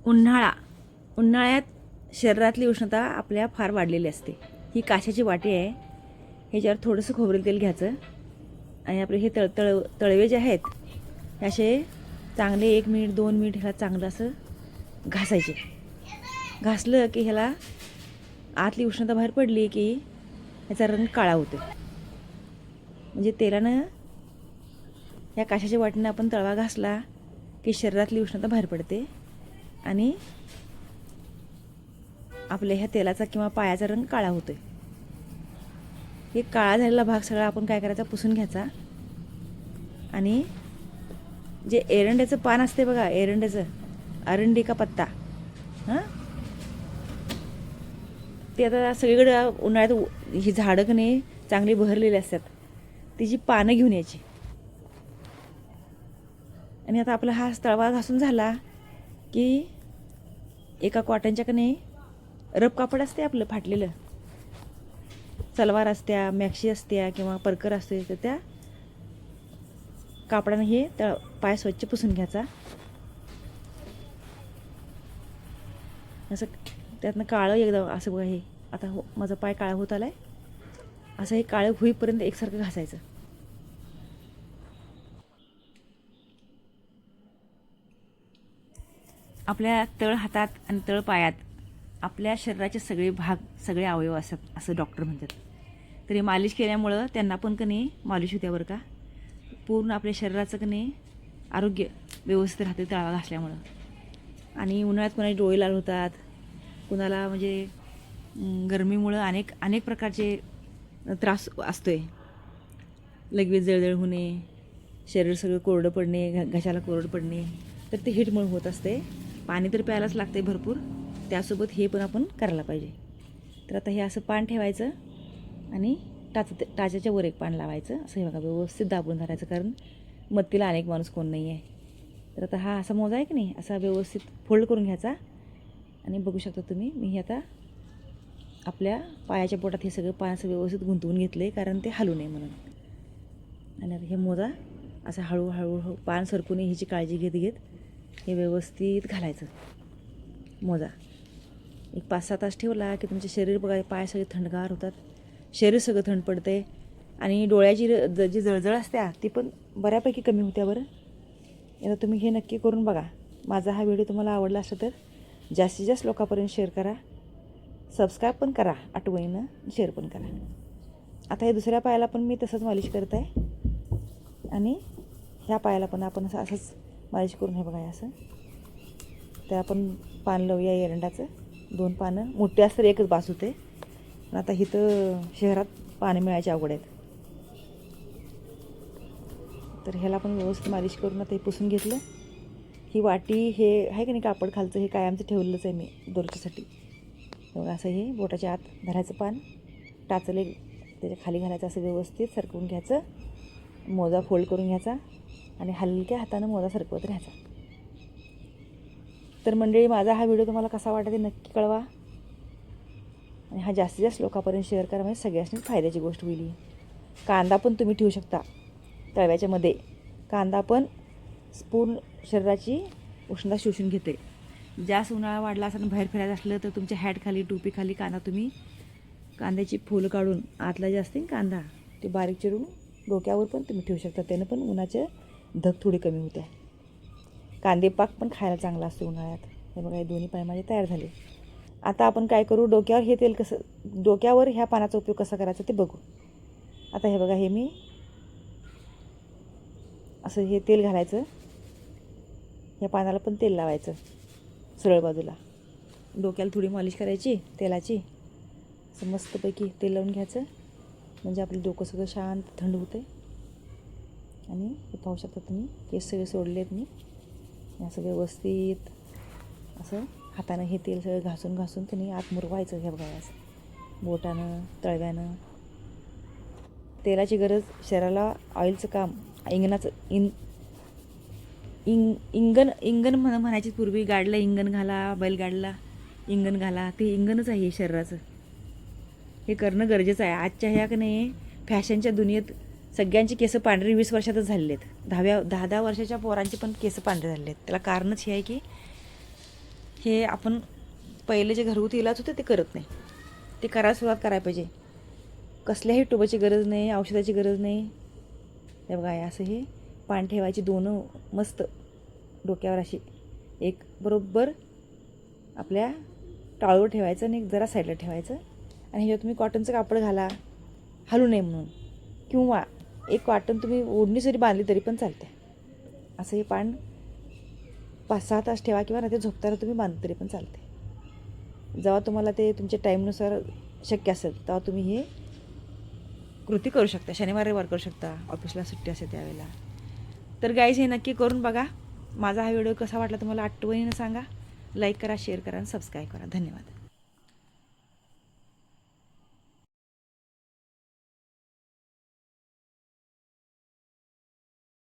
उन्हाळ्यात शरीरातली उष्णता आपल्या फार वाढलेली असते. ही काशाची वाटी आहे. ह्याच्यावर थोडंसं खोबरेल तेल घ्यायचं आणि आपले हे तळवे जे आहेत हे असे चांगले 1 मिनिट 2 मिनिट ह्याला चांगलं असं घासायचे. घासलं की ह्याला आतली उष्णता बाहेर पडली की ह्याचा रंग काळा होतो. म्हणजे तेलानं या काशाच्या वाटीनं आपण तळवा घासला की शरीरातली उष्णता बाहेर पडते आणि आपल्या ह्या तेलाचा किंवा पायाचा रंग काळा होतो. हे काळा झालेला भाग सगळा आपण काय करायचा, पुसून घ्यायचा आणि जे एरंड्याचं पान असते बघा, एरंड्याचं अरंडी का पत्ता, हां, ते आता सगळीकडे उन्हाळ्यात ही झाडं का नाही चांगली बहरलेली असतात, तिची पानं घेऊन यायची. आणि आता आपला हा तळवा घासून झाला की एका कॉटनच्या का नाही रब कापड असते आपलं फाटलेलं, सलवार असत्या, मॅक्सी असत्या किंवा परकर असते, तर त्या कापडाने हे पाय स्वच्छ पुसून घ्यायचा. असं त्यातनं काळं एकदम असं बघा, हे आता माझा पाय काळा होत आला आहे, असं हे काळं होईपर्यंत एकसारखं घासायचं. आपल्या तळ हातात आणि तळ पायात आपल्या शरीराचे सगळे भाग, सगळे अवयव असतात असं डॉक्टर म्हणतात. तरी मालिश केल्यामुळं त्यांना पण का नाही मालिश होत्या बरं का. पूर्ण आपल्या शरीराचं का नाही आरोग्य व्यवस्थित राहते तळवा घासल्यामुळं. आणि उन्हाळ्यात कोणाचे डोळे लाल होतात, कुणाला म्हणजे गरमीमुळं अनेक प्रकारचे त्रास असतो आहे. लगेच जळजळ होणे, शरीर सगळं कोरडं पडणे, घशाला कोरडं पडणे, तर ते हीटमुळे होत असते. पाणी तर प्यायलाच लागते भरपूर, त्यासोबत हे पण आपण करायला पाहिजे. तर आता हे असं पान ठेवायचं आणि टाच्याच्या वर एक पान लावायचं, असं हे बघा व्यवस्थित दाबून धरायचं, कारण मत्तीला अनेक माणूस कोण नाही आहे. तर आता हा असा मोजा आहे की नाही, असा व्यवस्थित फोल्ड करून घ्यायचा. आणि बघू शकता तुम्ही, मी हे आता आपल्या पायाच्या पोटात हे सगळं पान असं व्यवस्थित गुंतवून घेतलं आहे, कारण ते हलू नये म्हणून. आणि आता हे मोजा असं हळूहळू पान सरकू नये ह्याची काळजी घेत हे व्यवस्थित घालायचं. मोजा एक 5-6 तास ठेवला की तुमचे शरीर बघा, पाय सगळे थंडगार होतात, शरीर सगळं थंड पडते आणि डोळ्याची जी जळजळ असते ती पण बऱ्यापैकी कमी होत्या बरं. आता तुम्ही हे नक्की करून बघा. माझा हा व्हिडिओ तुम्हाला आवडला असेल तर जास्तीत जास्त लोकांपर्यंत शेअर करा, सबस्क्राईब पण करा, आठवणीनं शेअर पण करा. आता हे दुसऱ्या पायाला पण मी तसंच मालिश करत आहे आणि ह्या पायाला पण आपण असंच मालिश करून हे बघा असं. तर आपण पान लावूया एरंडाचं. 2 पानं मोठी असतं एकच बास होते, पण आता इथं शहरात पानं मिळायचे अवघड आहेत. तर ह्याला पण व्यवस्थित मालिश करून आता हे पुसून घेतलं. ही वाटी हे आहे की नाही कापड खालचं, हे कायमचं ठेवलेलंच आहे मी दोरच्यासाठी. बघा असं हे बोटाच्या आत धरायचं पान, टाचले त्याच्या खाली घालायचं, असं व्यवस्थित सरकवून घ्यायचं. मोजा फोल्ड करून घ्यायचा आणि हलक्या हातानं मोजा सरकवत राहायचा. तर मंडळी, माझा हा व्हिडिओ तुम्हाला कसा वाटला ते नक्की कळवा आणि हा जास्तीत जास्त लोकांपर्यंत शेअर करा, म्हणजे सगळ्यांनीच फायद्याची गोष्ट होईल. कांदा पण तुम्ही ठेवू शकता तळव्याच्या मध्ये. कांदा पण पूर्ण शरीराची उष्णता शोषून घेते. जास्त उन्हाळा वाढला असं बाहेर फिरायचं असलं तर तुमच्या हॅटखाली टोपीखाली कांदा, तुम्ही कांद्याची फुलं काढून आतला जे असते कांदा ते बारीक चिरून डोक्यावर पण तुम्ही ठेवू शकता. त्यानं पण उन्हाचे धग थोडी कमी होते. कांदे पाक पण खायला चांगला असतो उन्हाळ्यात. हे बघा, हे दोन्ही पाय माझे तयार झाले. आता आपण काय करू, डोक्यावर हे तेल कसं, डोक्यावर ह्या पानाचा उपयोग कसा करायचा ते बघू. आता हे बघा, हे मी असं हे तेल घालायचं, ह्या पानाला पण तेल लावायचं सरळ बाजूला, डोक्याला थोडी मालिश करायची तेलाची, असं मस्तपैकी तेल लावून घ्यायचं, म्हणजे आपलं डोकं सगळं शांत थंड होतं. आणि हे पाहू शकता तुम्ही, केस सगळे सोडले आहेत मी. असं व्यवस्थित असं हातानं हे तेल सगळं घासून तुम्ही आत मुरवायचं. हे बघा असं बोटानं तळव्यानं. तेलाची गरज शरीराला, ऑइलचं काम, इंगनाचं इंगन म्हणायची पूर्वी. गाडीला इंगन घाला, बैलगाडीला इंगन घाला, ते इंगनच आहे शरीराचं. हे करणं गरजेचं आहे. आजच्या ह्या का नाही फॅशनच्या दुनियेत सगळ्यांची केस पांढरी 20 वर्षातच झालेले आहेत. 10 वर्षाच्या पोरांची पण केस पांढरे झालेले आहेत. त्याला कारणच हे आहे की हे आपण पहिले जे घरगुती इलाज होते ते करत नाही. ते करायला सुरुवात करायला पाहिजे. कसल्याही टोबाची गरज नाही, औषधाची गरज नाही. हे बघा असं हे पान ठेवायची 2 मस्त डोक्यावर अशी, एक बरोबर आपल्या टाळूवर ठेवायचं आणि एक जरा साईडला ठेवायचं आणि ह्याच्यात तुम्ही कॉटनचं कापड घाला हलू नये म्हणून, किंवा एक कॉटन तुम्ही ओढणी जरी बांधली तरी पण चालते. असं हे पान 5-6 तास ठेवा किंवा रात्री झोपताना तुम्ही बांधलं तरी पण चालते. जेव्हा तुम्हाला ते तुमच्या टाईमनुसार शक्य असेल तेव्हा तुम्ही हे कृती करू शकता. शनिवार रविवार करू शकता, ऑफिसला सुट्टी असेल त्यावेळेला. तर गाईज हे नक्की करून बघा. माझा हा व्हिडिओ कसा वाटला तुम्हाला आठवणीनं सांगा. लाईक करा, शेअर करा आणि सबस्क्राईब करा. धन्यवाद.